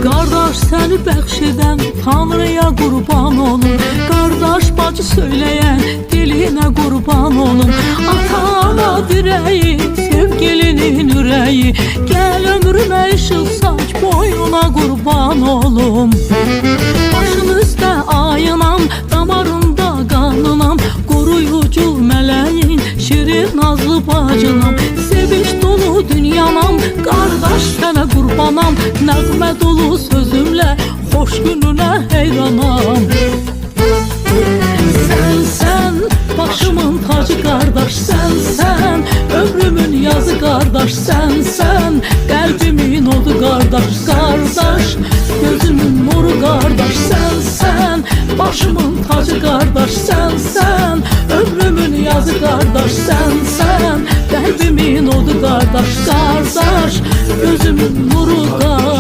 Qardaş səni bəxş edən Tanrıya qurban olum. Qardaş bacı söyləyən dilinə qurban olum. Ata-ana dirəyi, sevgilinin ürəyi, gəl ömrümə işıq saç, boynuna qurban olum. Başınızda ayınam, damarında qanınam, qoruyucu mələyin, şirin nazlı bacınam. Sevinç dolu dünyanam, qardaş sənə qurbanam. Nəğmə dolu sözümlə, xoş gününə heyranam. Sən, başımın tacı qardaş, sən, ömrümün yazı qardaş, sən, qəlbimin odu qardaş, gözümün nuru qardaş, sən, başımın tacı qardaş, sən, ömrümün yazı qardaş, sən, qəlbimin odu qardaş, gözümün nuru qardaş.